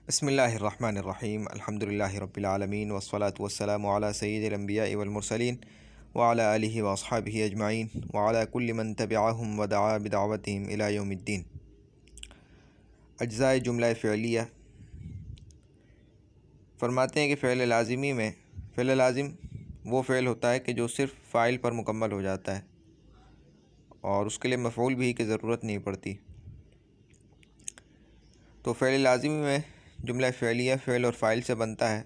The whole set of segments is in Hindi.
बिस्मिल्लाहिर्रहमानिर्रहीम अल्हम्दुलिल्लाहि रब्बिल आलमीन वस्सलातु वस्सलामु अला सय्यिदिल अंबिया'i वल मुरसलीन व अला आलिहि व अस्हाबिहि अजमाइन व अला कुल्लि मन तबिअहुम व दआ बिदअवतिहिम इला यौमिद्दीन। अज्ज़ाए जुमला फ़िअलिया फरमाते हैं कि फ़ेल लाज़िमी में फ़ेल लाज़िम वो फ़ेल होता है कि जो सिर्फ़ फ़ाइल पर मुकम्मल हो जाता है और उसके लिए मफ़ऊल भी की ज़रूरत नहीं पड़ती। तो फ़ेल लाज़िमी में जुमला फ़िअलिया फ़ेल और फ़ाइल से बनता है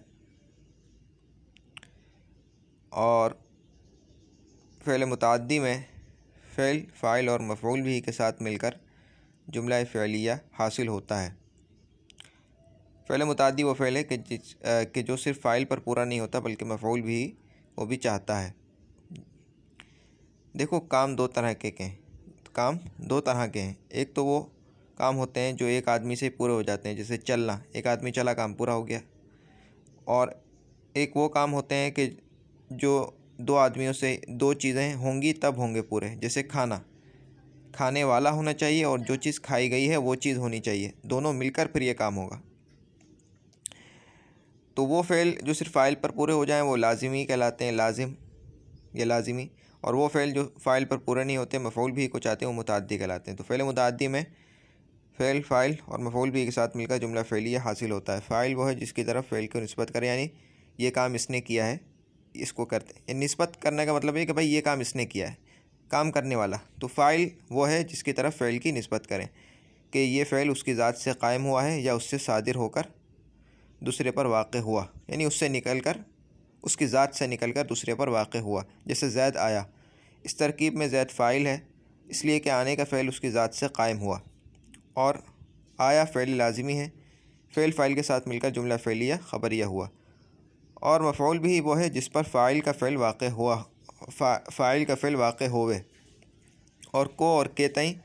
और फ़ेल मुतअद्दी में फ़ेल फ़ाइल और मफ़ऊल भी के साथ मिलकर जुमला फ़िअलिया हासिल होता है। फ़ेल मुतअद्दी वो फ़ेल है कि जो सिर्फ़ फ़ाइल पर पूरा नहीं होता बल्कि मफ़ऊल भी वो भी चाहता है। देखो काम दो तरह के हैं, काम दो तरह के हैं। एक तो वो काम होते हैं जो एक आदमी से पूरे हो जाते हैं, जैसे चलना, एक आदमी चला काम पूरा हो गया। और एक वो काम होते हैं कि जो दो आदमियों से दो चीज़ें होंगी तब होंगे पूरे, जैसे खाना, खाने वाला होना चाहिए और जो चीज़ खाई गई है वो चीज़ होनी चाहिए, दोनों मिलकर फिर ये काम होगा। तो वो फ़ेल जो सिर्फ फ़ाइल पर पूरे हो जाएं वो लाज़िमी कहलाते हैं, लाज़िम या लाज़िमी। और वो फ़ेल जो फ़ाइल पर पूरे नहीं होते, मफ़ऊल भी को चाहते हैं, वो मुतअद्दी कहलाते हैं। तो फ़ेल मुतअद्दी में फ़ेल फ़ाइल और मफ़ऊल भी के साथ मिलकर जुमला फ़ेलिया हासिल होता है। फ़ाइल वो है जिसकी तरफ फ़ेल को निस्बत करें, यानी ये काम इसने किया है, इसको करते हैं। निस्बत करने का मतलब है कि भाई ये काम इसने किया है, काम करने वाला। तो फ़ाइल वो है जिसकी तरफ फ़ेल की निस्बत करें कि ये फ़ेल उसकी ज़ात से कायम हुआ है या उससे सादिर होकर दूसरे पर वाक़ हुआ, यानी उससे निकल कर, उसकी ज़ात से निकल कर दूसरे पर वाक़ हुआ। जैसे ज़ैद आया, इस तरकीब में ज़ैद फ़ाइल है इसलिए कि आने का फ़ेल उसकी ज़ात से कायम हुआ, और आया फ़ेल लाज़िमी है, फ़ेल फ़ाइल के साथ मिलकर जुमला फ़ेलिया ख़बरिया हुआ। और मफ़ऊल भी वो है जिस पर फ़ाइल का फ़ेल वाक़ हुआ, फ़ाइल का फ़ेल वाक़ होवे और को और के तई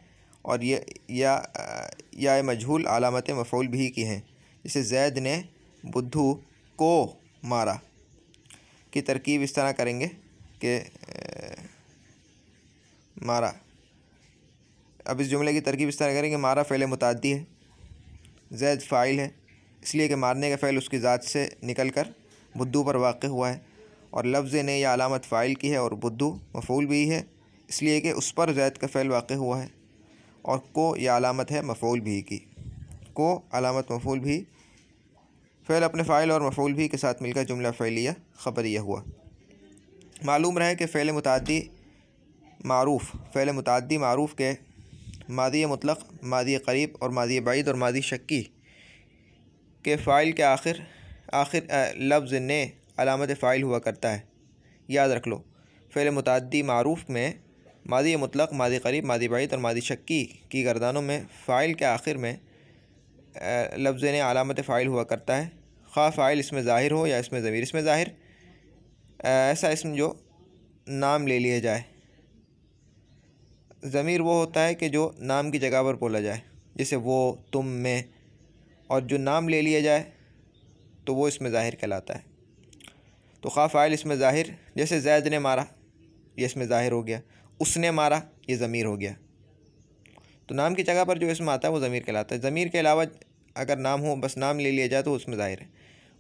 और ये या मजहूल अलामत मफ़ऊल भी की हैं। जैसे ज़ैद ने बुद्धू को मारा की तरकीब इस तरह करेंगे कि मारा। अब इस जुमले की तरकीब इस तरह करेंगे, मारा फ़ेल मुतअद्दी है, ज़ैद फ़ाइल है इसलिए कि मारने का फ़ेल उसकी ज़ात से निकल कर बुद्धू पर वाक़ हुआ है, और लफ्ज़ ने यह अलामत फ़ाइल की है, और बुद्धू मफ़ऊल भी है इसलिए कि उस पर ज़ैद का फ़ेल वाक़ हुआ है, और को यह अलामत है मफ़ऊल भी की। को अलामत मफ़ऊल भी, फ़ेल अपने फ़ाइल और मफ़ऊल भी के साथ मिलकर जुमला फ़ेलिया ख़बरिया हुआ। मालूम रहे कि फ़ेल मुतअद्दी मारूफ़ के मादी मुतलक़, मादी क़रीब और मादी बाइद और मादी शक्की के फ़ाइल के आखिर लफ्ज़ ने अलामत फ़ाइल हुआ करता है। याद रख लो, फ़ेल मुतअद्दी मारूफ़ में मादी मुतलक़, मादी क़रीब, मादी बाइद और मादी शक्की की गर्दानों में फ़ाइल के आखिर में लफ्ज़ ने अलामत फ़ाइल हुआ करता है, ख़्वाह फ़ाइल इसमें ज़ाहिर हो या इसमें ज़मीर। इसमें ज़ाहिर ऐसा इसम जो नाम ले लिया जाए, ज़मीर वो होता है कि जो नाम की जगह पर बोला जाए, जैसे वो, तुम, मैं। और जो नाम ले लिया जाए तो वो इसमें ज़ाहिर कहलाता है। तो ख़्वाह फ़ाइल इसमें ज़ाहिर, जैसे ज़ैद ने मारा, ये इसमें ज़ाहिर हो गया, उसने मारा, ये ज़मीर हो गया। तो नाम की जगह पर जो इसमें आता है वो ज़मीर कहलाता है। ज़मीर के अलावा अगर नाम हो, बस नाम ले लिया जाए तो उसमें ज़ाहिर है,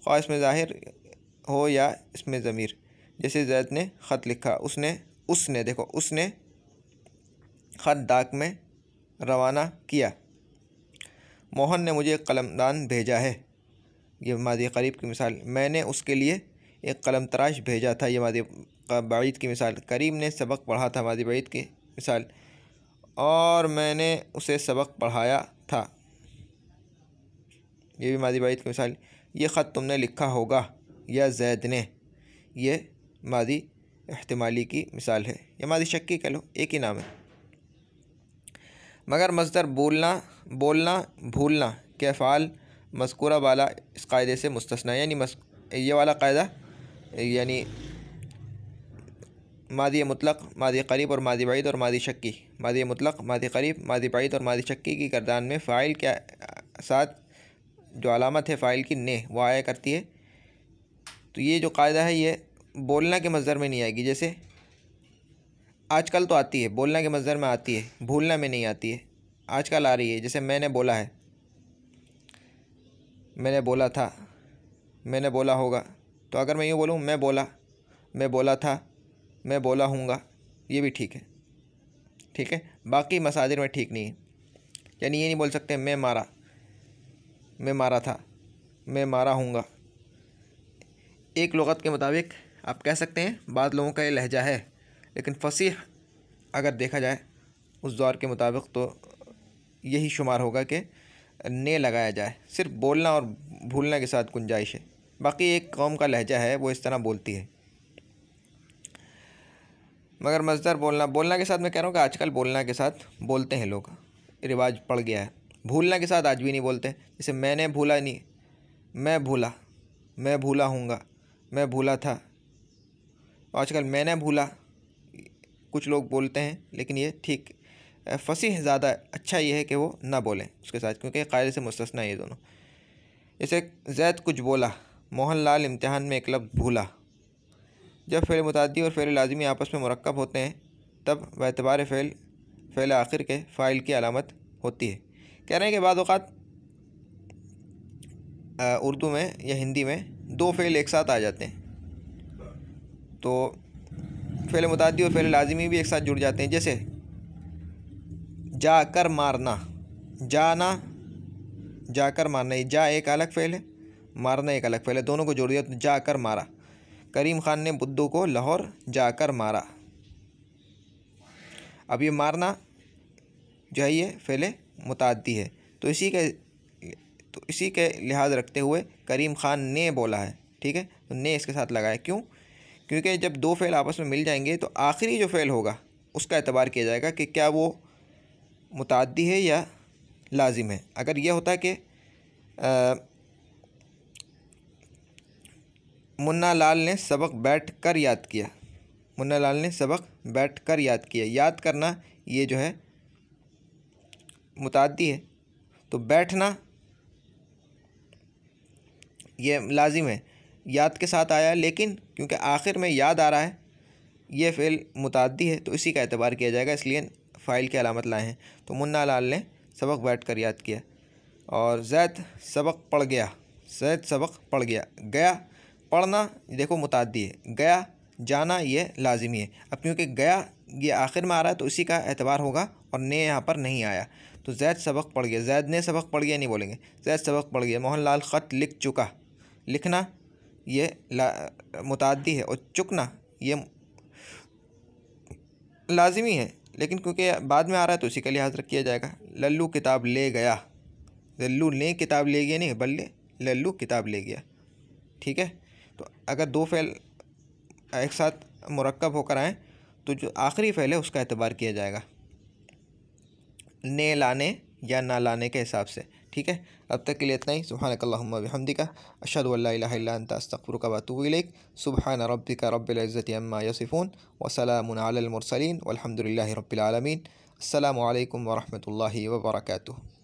ख़्वाह इसमें ज़ाहिर हो या इसमें ज़मीर। जैसे ज़ैद ने ख़त लिखा, उसने देखो, उसने ख़त डाक में रवाना किया। मोहन ने मुझे एक कलमदान भेजा है, ये मादी क़रीब की मिसाल। मैंने उसके लिए एक कलम तराश भेजा था, ये मादी बाइद की मिसाल। करीम ने सबक पढ़ा था, मादी बाइद की मिसाल। और मैंने उसे सबक पढ़ाया था, ये भी मादी बाइद की मिसाल। ये ख़त तुमने लिखा होगा या ज़ैद ने, ये मादी इहतिमाली की मिसाल है, या मादी शक्की कह लो, एक ही नाम है। मगर मज़दर बोलना भूलना के अफ़आल मज़कूरा वाला इस कायदे से मुस्तस्ना, यानी ये वाला कायदा, यानी मादी मुतलक़, मादी क़रीब और मादी बाइद और मादी शक्की, मादी मुतलक़, मादी क़रीब, मादी बाइद और मादी शक्की की गर्दान में फ़ाइल के साथ जो अलामत है फ़ाइल की ने, वो आया करती है। तो ये जो कायदा है ये बोलना के मज़दर में नहीं आएगी। जैसे आजकल तो आती है, बोलना के मज़दर में आती है, भूलना में नहीं आती है, आजकल आ रही है। जैसे मैंने बोला है, मैंने बोला था, मैंने बोला होगा। तो अगर मैं यूँ बोलूँ मैं बोला था, मैं बोला हूँगा, ये भी ठीक है। ठीक है, बाकी मसादिर में ठीक नहीं है। यानी ये नहीं बोल सकते मैं मारा था, मैं मारा हूँगा। एक लुग़त के मुताबिक आप कह सकते हैं बाद लोगों का ये लहजा है, लेकिन फसीह अगर देखा जाए उस दौर के मुताबिक तो यही शुमार होगा कि ने लगाया जाए। सिर्फ बोलना और भूलना के साथ गुंजाइश है। बाकी एक कौम का लहजा है, वो इस तरह बोलती है। मगर मज़दर बोलना के साथ मैं कह रहा हूँ कि आजकल बोलना के साथ बोलते हैं लोग, रिवाज पड़ गया है। भूलना के साथ आज भी नहीं बोलते। जैसे मैंने भूला नहीं, मैं भूला हूँगा, मैं भूला था। आजकल मैंने भूला कुछ लोग बोलते हैं, लेकिन ये ठीक फसीह ज़्यादा अच्छा ये है कि वो ना बोलें उसके साथ, क्योंकि कायदे से मुस्तस्ना है ये दोनों। जैसे ज़ैद कुछ बोला, मोहन लाल इम्तिहान में एक लफ्ज़ भूला। जब फ़ेल मुताद्दी और फ़ेल लाज़िमी आपस में मुरक्कब होते हैं तब बेतबार फ़ेल आखिर के फ़ाइल की अलामत होती है। कह रहे हैं कि बाद औक़ात उर्दू में या हिंदी में दो फ़ेल एक साथ आ जाते हैं, तो फ़ेल मुताद्दी और फ़ेल लाज़िमी भी एक साथ जुड़ जाते हैं। जैसे जाकर मारना, जाना जाकर मारना, ये जा एक अलग फ़ेल है, मारना एक अलग फ़ेल है, दोनों को जोड़ दिया तो जाकर मारा। करीम खान ने बुद्धू को लाहौर जाकर मारा। अब ये मारना जो है ये फ़ेल मुताद्दी है, तो इसी के लिहाज रखते हुए करीम खान ने बोला है। ठीक है, तो ने इसके साथ लगाया। क्यों? क्योंकि जब दो फ़ेल आपस में मिल जाएंगे तो आखिरी जो फ़ेल होगा उसका एतबार किया जाएगा कि क्या वो मुताद्दी है या लाजिम है। अगर यह होता है कि मुन्ना लाल ने सबक बैठ कर याद किया, मुन्ना लाल ने सबक बैठ कर याद किया, याद करना ये जो है मुताद्दी है, तो बैठना ये लाजिम है। याद के साथ आया, लेकिन क्योंकि आखिर में याद आ रहा है ये फ़ेल मुताद्दी है तो इसी का एतबार किया जाएगा, इसलिए फ़ाइल की अलामत लाए हैं। तो मुन्ना लाल ने सबक बैठ कर याद किया। और ज़ैद सबक पढ़ गया, ज़ैद सबक पढ़ गया। गया पढ़ना देखो मुताद्दी है, गया जाना ये लाजिमी है। अब क्योंकि गया ये आखिर में आ रहा है तो इसी का एतबार होगा और ने यहाँ पर नहीं आया, तो ज़ैद सबक पढ़ गया, ज़ैद ने सबक पढ़ गया नहीं बोलेंगे, ज़ैद सबक पढ़ गया। मोहन लाल ख़त लिख चुका, लिखना ये मुताद्दी है और चुकना ये लाजिमी है, लेकिन क्योंकि बाद में आ रहा है तो इसी का लिहाज रख किया जाएगा। लल्लू किताब ले गया, लल्लू ने किताब ले गया नहीं बल्कि लल्लू किताब ले गया। ठीक है, तो अगर दो फ़ेल एक साथ मुरक्कब होकर आएँ तो जो आखिरी फ़ेल है उसका एतबार किया जाएगा ने लाने या ना लाने के हिसाब से। ठीक है, अब तक के लिए इतना ही। सुब्हानकल्लाहुम्मा बिहम्दिका अशहदु अल्ला इलाहा इल्ला अंता अस्तगफिरुका व अतूबु इलैक। सुब्हान रब्बिका रब्बिल इज़्ज़ति अम्मा यसिफून व सलामुन अलल मुरसलीन वल्हम्दुलिल्लाहि रब्बिल आलमीन। अस्सलामु अलैकुम व रहमतुल्लाहि व बरकातुहू।